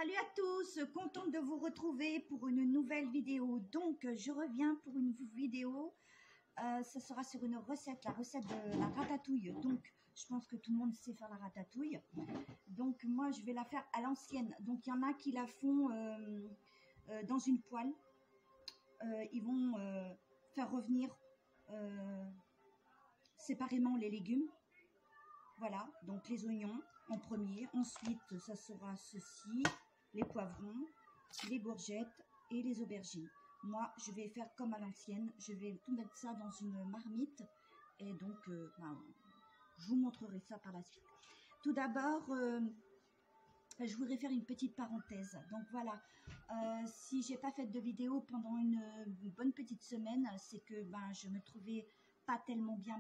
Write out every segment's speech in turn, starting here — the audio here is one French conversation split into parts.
Salut à tous, contente de vous retrouver pour une nouvelle vidéo. Donc je reviens pour une vidéo, ça sera sur une recette, la recette de la ratatouille. Donc je pense que tout le monde sait faire la ratatouille. Donc moi je vais la faire à l'ancienne. Donc il y en a qui la font dans une poêle. Ils vont faire revenir séparément les légumes. Voilà, donc les oignons en premier. Ensuite, ça sera ceci, les poivrons, les courgettes et les aubergines. Moi, je vais faire comme à l'ancienne. Je vais tout mettre ça dans une marmite. Et donc, je vous montrerai ça par la suite. Tout d'abord, je voudrais faire une petite parenthèse. Donc voilà, si j'ai pas fait de vidéo pendant une bonne petite semaine, c'est que je me trouvais pas tellement bien.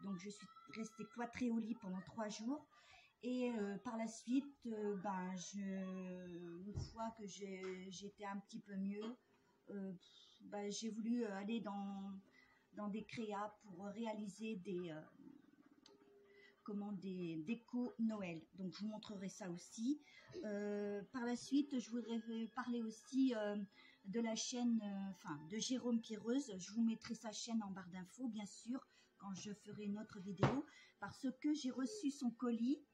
Donc je suis restée cloîtrée au lit pendant 3 jours. Et par la suite, une fois que j'étais un petit peu mieux, j'ai voulu aller dans des créas pour réaliser des déco Noël. Donc je vous montrerai ça aussi. Par la suite, je voudrais parler aussi de la chaîne, de Jérôme Pierreuse. Je vous mettrai sa chaîne en barre d'infos, bien sûr, quand je ferai une autre vidéo, parce que j'ai reçu son colis.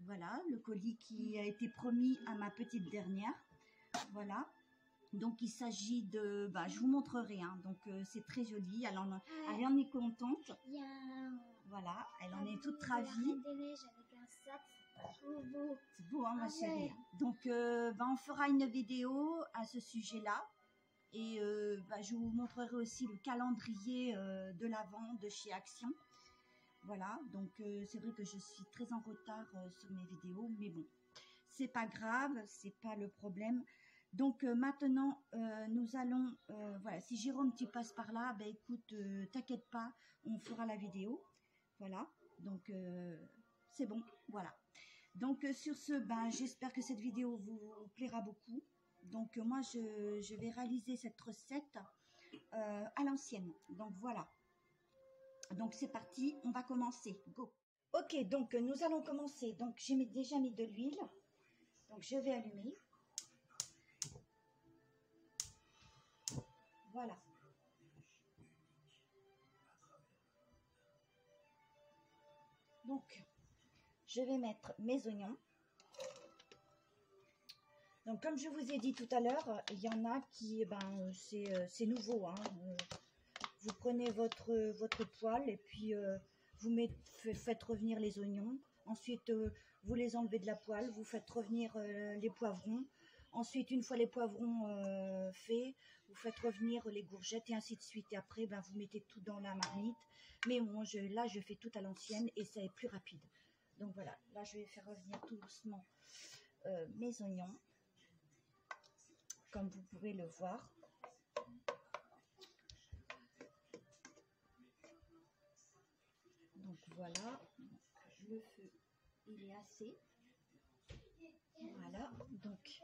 Voilà, le colis qui a été promis à ma petite dernière. Voilà. Donc il s'agit de, je vous montrerai. Donc c'est très joli. Elle en est contente. Voilà, elle en est toute ravie. Avec un sac, c'est trop beau. C'est beau, hein, ma chérie. Donc, on fera une vidéo à ce sujet-là. Et je vous montrerai aussi le calendrier de l'Avent de chez Action. Voilà, donc c'est vrai que je suis très en retard sur mes vidéos. Mais bon, c'est pas grave, c'est pas le problème. Donc maintenant, nous allons, voilà, si Jérôme tu passes par là, écoute, t'inquiète pas, on fera la vidéo. Voilà, donc c'est bon, voilà. Donc sur ce, j'espère que cette vidéo vous plaira beaucoup. Donc moi, je vais réaliser cette recette à l'ancienne. Donc voilà. Donc c'est parti, on va commencer. Go. Ok, donc nous allons commencer. Donc j'ai déjà mis de l'huile. Donc je vais allumer. Voilà. Donc, je vais mettre mes oignons. Donc, comme je vous ai dit tout à l'heure, il y en a qui, c'est nouveau. Vous prenez votre poêle et puis vous faites revenir les oignons. Ensuite, vous les enlevez de la poêle, vous faites revenir les poivrons. Ensuite, une fois les poivrons faits, vous faites revenir les courgettes et ainsi de suite. Et après, vous mettez tout dans la marmite. Mais moi, là, je fais tout à l'ancienne et ça est plus rapide. Donc voilà, là, je vais faire revenir tout doucement mes oignons. Comme vous pouvez le voir. Donc voilà, le feu, il est assez. Voilà, donc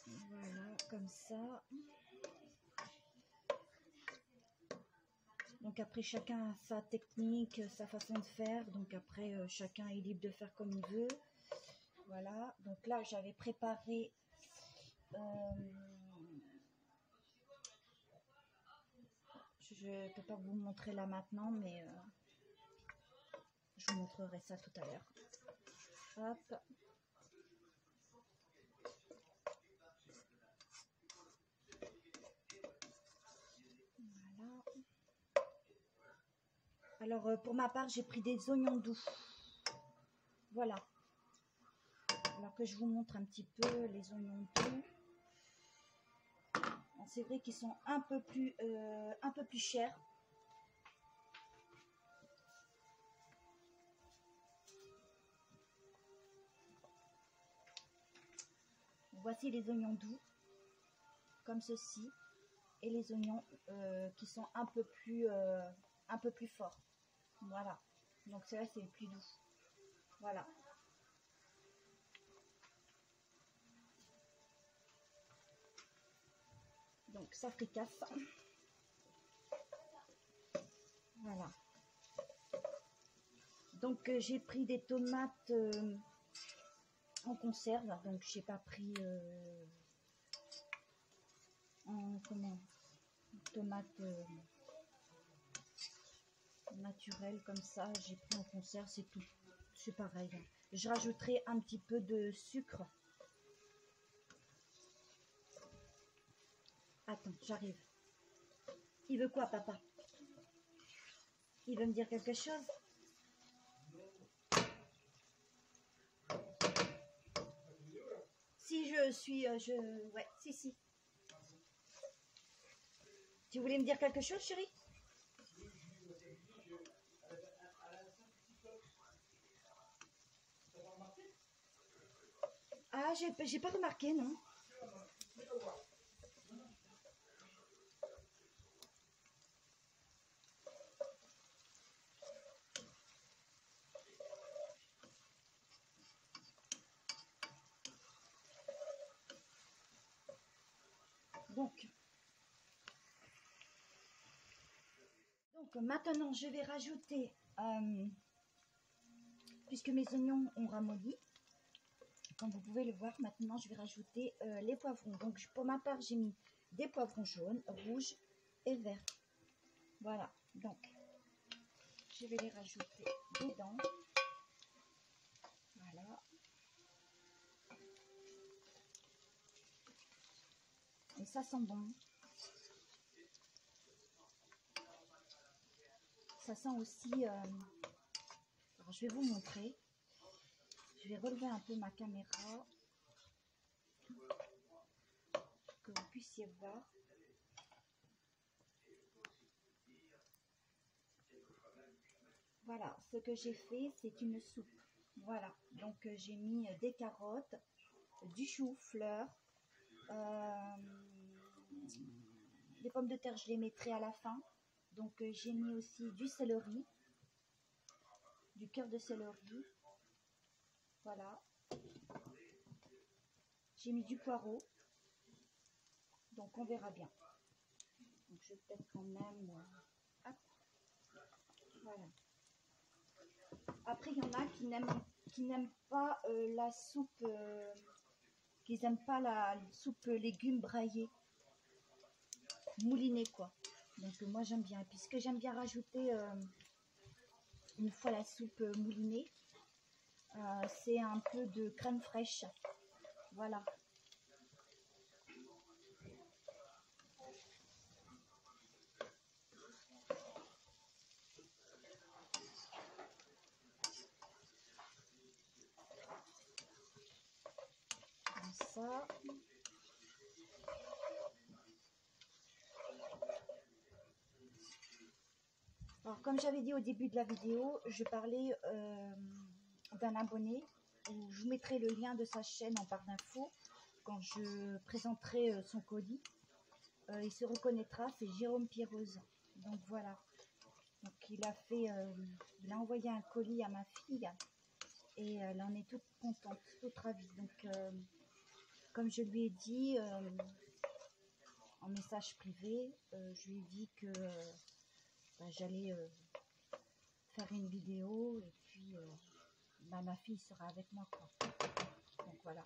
voilà, comme ça. Donc après, chacun a sa technique, sa façon de faire. Donc après, chacun est libre de faire comme il veut. Voilà, donc là, j'avais préparé... je ne peux pas vous montrer là maintenant, mais je vous montrerai ça tout à l'heure. Hop. Voilà. Alors, pour ma part, j'ai pris des oignons doux. Voilà. Alors que je vous montre un petit peu les oignons doux. C'est vrai qu'ils sont un peu plus chers. Voici les oignons doux, comme ceci, et les oignons qui sont un peu plus forts. Voilà. Donc ceux-là, c'est les plus doux. Voilà. Donc ça fricasse. Voilà. Donc j'ai pris des tomates en conserve, donc j'ai pas pris tomates naturelles comme ça, j'ai pris en conserve, c'est tout, c'est pareil. Je rajouterai un petit peu de sucre. Attends, j'arrive. Il veut quoi, papa? Il veut me dire quelque chose? Si je suis... ouais, si. Tu voulais me dire quelque chose, chérie? Ah, j'ai pas remarqué, non. Donc maintenant, je vais rajouter, puisque mes oignons ont ramolli, comme vous pouvez le voir, maintenant je vais rajouter les poivrons. Donc pour ma part, j'ai mis des poivrons jaunes, rouges et verts. Voilà, donc je vais les rajouter dedans. Voilà. Et ça sent bon. Ça sent aussi... alors je vais vous montrer. Je vais relever un peu ma caméra pour que vous puissiez voir. Voilà, ce que j'ai fait, c'est une soupe. Voilà, donc j'ai mis des carottes, du chou-fleur, des pommes de terre, je les mettrai à la fin. Donc j'ai mis aussi du céleri, du cœur de céleri. Voilà. J'ai mis du poireau. Donc on verra bien. Donc je vais peut-être quand même... hop. Voilà. Après, il y en a qui n'aiment pas la soupe, qu'ils n'aiment pas la soupe légumes braillés, moulinée quoi. Donc moi j'aime bien. Et puis ce que j'aime bien rajouter une fois la soupe moulinée, c'est un peu de crème fraîche. Voilà. Comme ça. Alors comme j'avais dit au début de la vidéo, je parlais d'un abonné, où je vous mettrai le lien de sa chaîne en barre d'infos quand je présenterai son colis. Il se reconnaîtra, c'est Jérôme Pierreuse. Donc voilà. Donc il a envoyé un colis à ma fille et elle en est toute contente, toute ravie. Donc comme je lui ai dit en message privé, je lui ai dit que j'allais faire une vidéo et puis ma fille sera avec moi quoi. Donc voilà.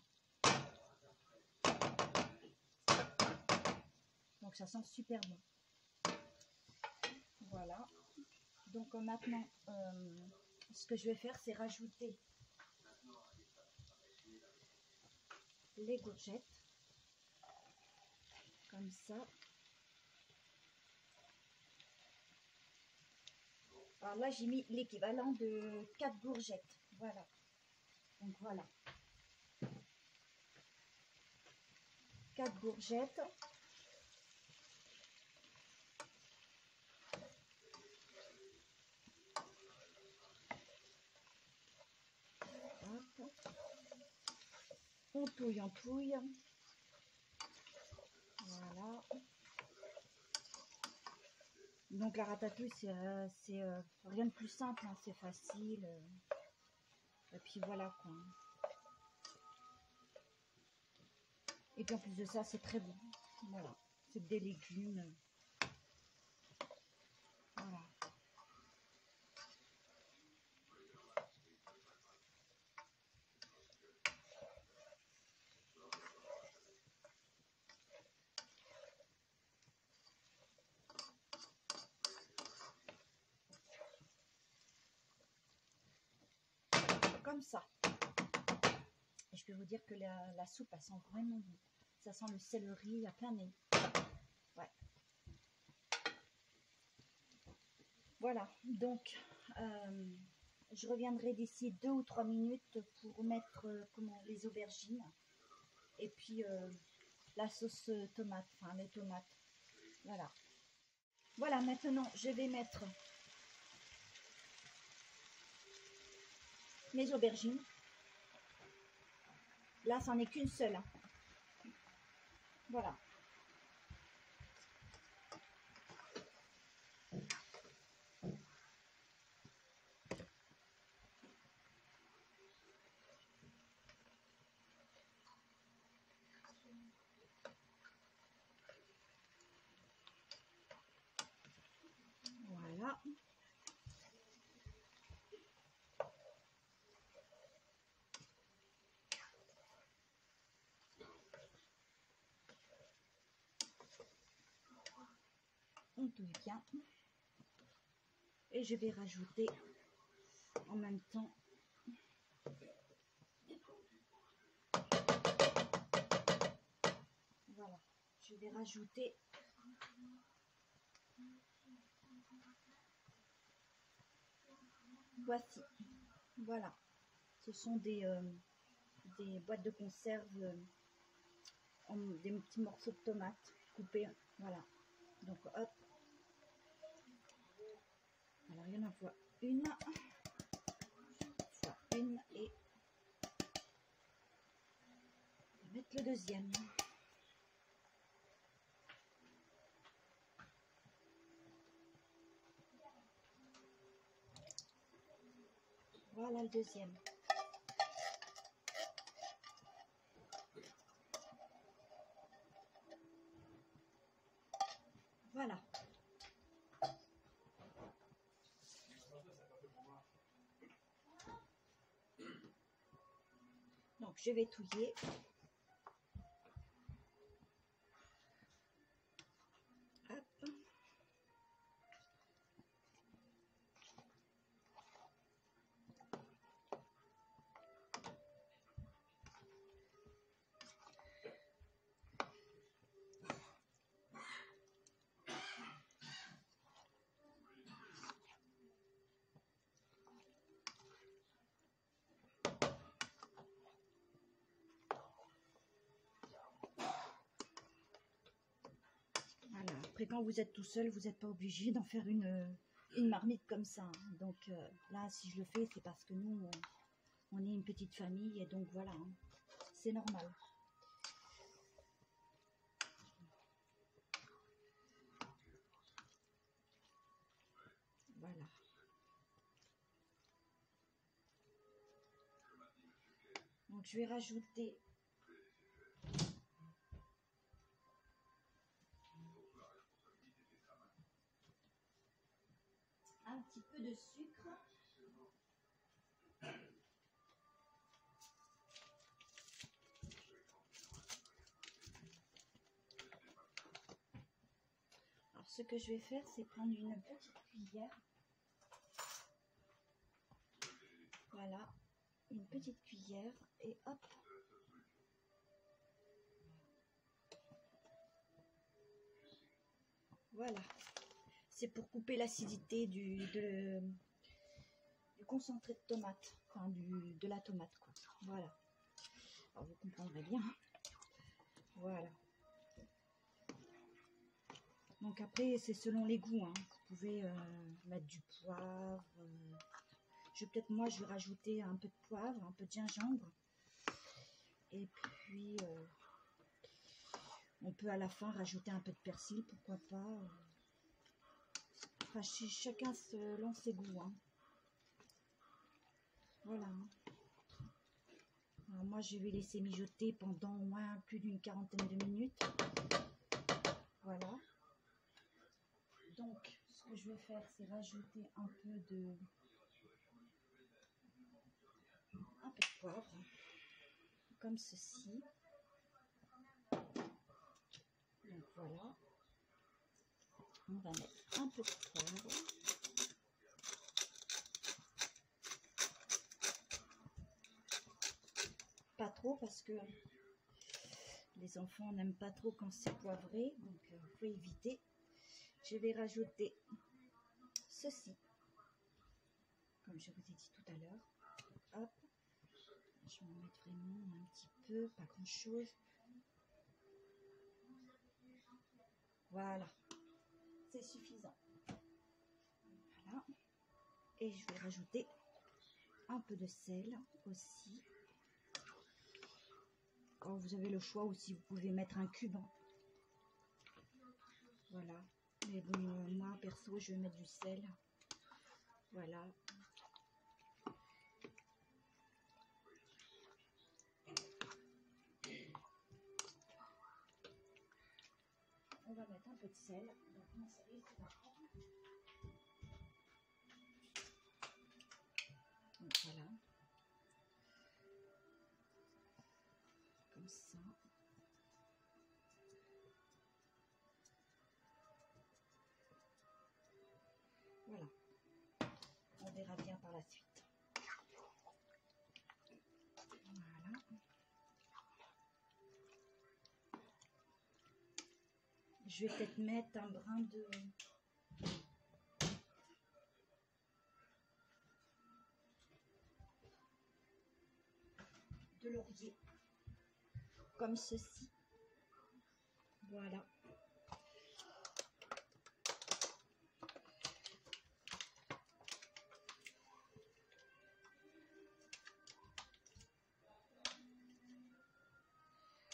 Donc ça sent super bon. Voilà. Donc maintenant, ce que je vais faire, c'est rajouter les courgettes. Comme ça. Alors là, j'ai mis l'équivalent de 4 courgettes. Voilà. Donc voilà. 4 courgettes. On touille, on touille. Voilà. Donc la ratatouille, c'est rien de plus simple, hein, c'est facile. Et puis voilà quoi. Et puis en plus de ça, c'est très bon. Voilà. C'est des légumes. Voilà. comme ça. Et je peux vous dire que la soupe, elle sent vraiment bon. Ça sent le céleri à plein nez. Ouais. Voilà, donc je reviendrai d'ici 2 ou 3 minutes pour mettre les aubergines. Et puis la sauce tomate, enfin les tomates. Voilà. Voilà, maintenant je vais mettre mes aubergines. Là, c'en est qu'une seule. Hein. Voilà. Voilà. On touche bien. Et je vais rajouter en même temps voilà, je vais rajouter voici, voilà, ce sont des boîtes de conserve, des petits morceaux de tomates coupés, voilà, donc hop, alors il y en a fois une et on va mettre le deuxième. Voilà le deuxième. Voilà. Donc je vais touiller. Hop. Voilà. Après, quand vous êtes tout seul, vous n'êtes pas obligé d'en faire une marmite comme ça. Hein. Donc là, si je le fais, c'est parce que nous, on est une petite famille et donc voilà, hein. C'est normal. Voilà. Donc je vais rajouter un petit peu de sucre. Alors ce que je vais faire, c'est prendre une petite cuillère. Voilà, une petite cuillère et hop. Voilà. C'est pour couper l'acidité du concentré de tomate, enfin de la tomate quoi. Voilà. Alors vous comprendrez bien. Voilà. Donc après c'est selon les goûts. Hein. Vous pouvez mettre du poivre. Moi je vais rajouter un peu de poivre, un peu de gingembre. Et puis on peut à la fin rajouter un peu de persil, pourquoi pas. Enfin, chacun selon ses goûts. Hein. Voilà. Alors moi, je vais laisser mijoter pendant au moins plus d'une quarantaine de minutes. Voilà. Donc, ce que je vais faire, c'est rajouter un peu de poivre, comme ceci. Donc voilà. On va mettre un peu de poivre. pas trop parce que les enfants n'aiment pas trop quand c'est poivré, donc il faut éviter. Je vais rajouter ceci, comme je vous ai dit tout à l'heure. Hop, je vais en mettre vraiment un petit peu, pas grand chose. Voilà, c'est suffisant. Voilà, et je vais rajouter un peu de sel aussi. Quand vous avez le choix aussi, vous pouvez mettre un cube. Voilà, mais bon, moi perso, je vais mettre du sel. Voilà. On va mettre un peu de sel. Donc voilà. Comme ça. Voilà. On verra bien par la suite. Voilà. Je vais peut-être mettre un brin de laurier. Comme ceci. Voilà.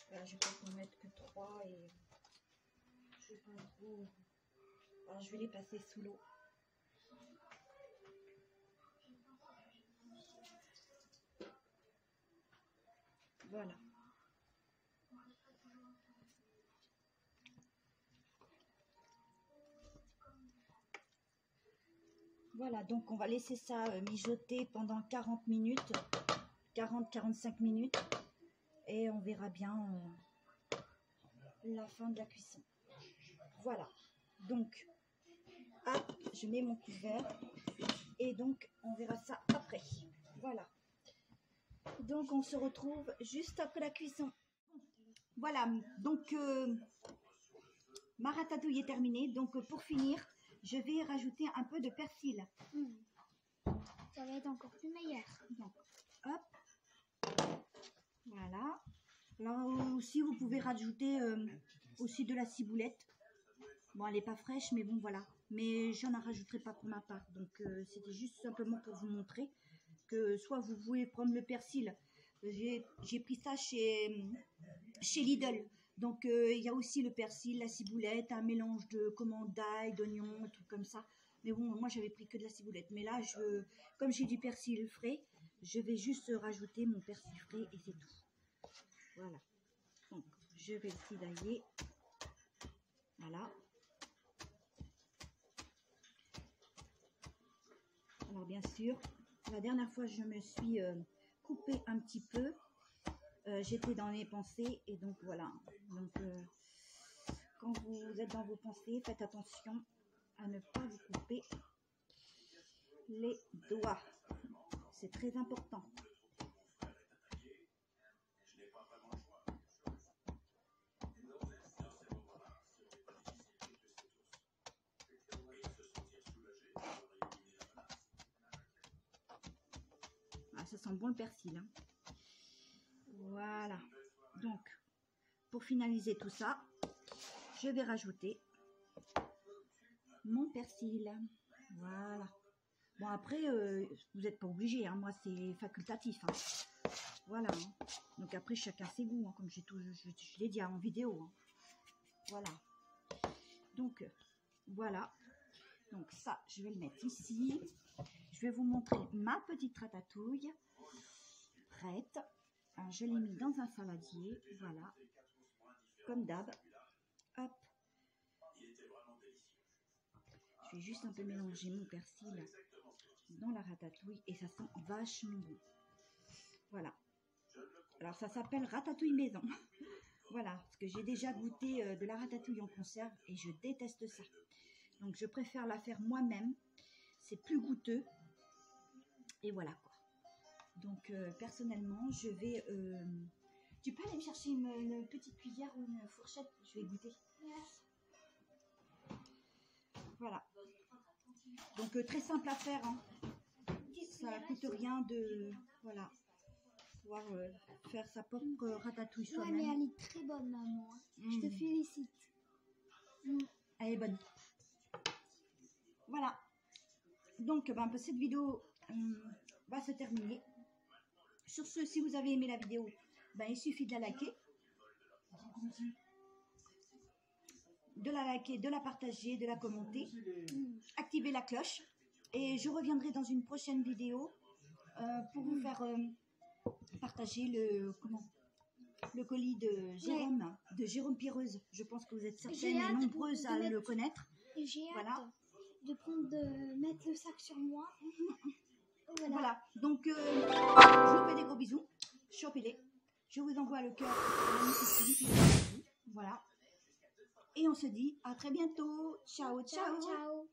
Voilà, je vais peut-être en mettre que 3 et je vais pas trop. Alors, je vais les passer sous l'eau. Voilà. Voilà, donc on va laisser ça mijoter pendant 40 minutes, 40-45 minutes, et on verra bien la fin de la cuisson. Voilà, donc, hop, je mets mon couvert, et donc on verra ça après. Voilà, donc on se retrouve juste après la cuisson. Voilà, donc ma ratatouille est terminée, donc pour finir, je vais rajouter un peu de persil. Ça va être encore plus meilleur. Donc, hop, voilà. Là aussi, vous pouvez rajouter aussi de la ciboulette. Bon, elle n'est pas fraîche, mais bon, voilà. Mais j'en rajouterai pas pour ma part. Donc, c'était juste simplement pour vous montrer que soit vous pouvez prendre le persil. J'ai pris ça chez Lidl. Donc, il y a aussi le persil, la ciboulette, un mélange de d'ail, d'oignons, tout comme ça. Mais bon, moi, j'avais pris que de la ciboulette. Mais là, comme j'ai du persil frais, je vais juste rajouter mon persil frais et c'est tout. Voilà. Donc, je vais le cisailler. Voilà. Alors, bien sûr, la dernière fois, je me suis coupé un petit peu. J'étais dans mes pensées et donc voilà. Donc, quand vous êtes dans vos pensées, faites attention à ne pas vous couper les doigts. C'est très important. Ah, ça sent bon le persil. Hein. Voilà. Donc, pour finaliser tout ça, je vais rajouter mon persil. Voilà. Bon, après, vous n'êtes pas obligé. Hein. Moi, c'est facultatif. Hein. Voilà. Hein. Donc, après, chacun ses goûts. Hein, comme je l'ai dit en vidéo. Hein. Voilà. Donc, voilà. Donc, ça, je vais le mettre ici. Je vais vous montrer ma petite ratatouille. Prête. Alors, je l'ai mis dans un saladier. Voilà. Comme d'hab. Hop. Je vais juste un peu mélanger mon persil dans la ratatouille et ça sent vachement bon. Voilà. Alors ça s'appelle ratatouille maison. Voilà, parce que j'ai déjà goûté de la ratatouille en conserve et je déteste ça. Donc je préfère la faire moi-même. C'est plus goûteux. Et voilà quoi. Donc personnellement, je vais... tu peux aller me chercher une petite cuillère ou une fourchette? Je vais goûter. Voilà. Donc très simple à faire. Hein. Ça coûte rien de... Voilà. Pouvoir faire sa propre ratatouille Ouais, soi-même. mais elle est très bonne, maman. Je te félicite. Elle est bonne. Voilà. Donc, cette vidéo va se terminer. Sur ce, si vous avez aimé la vidéo, il suffit de la liker. De la partager, de la commenter. Activez la cloche. Et je reviendrai dans une prochaine vidéo pour vous faire partager le colis de Jérôme, de Jérôme Pireuse. Je pense que vous êtes certaines et nombreuses à le connaître. J'ai voilà. hâte de mettre le sac sur moi. Voilà. Donc, je vous fais des gros bisous. Chopez-les. Je vous envoie le cœur. Voilà. Et on se dit à très bientôt. Ciao, ciao. Ciao.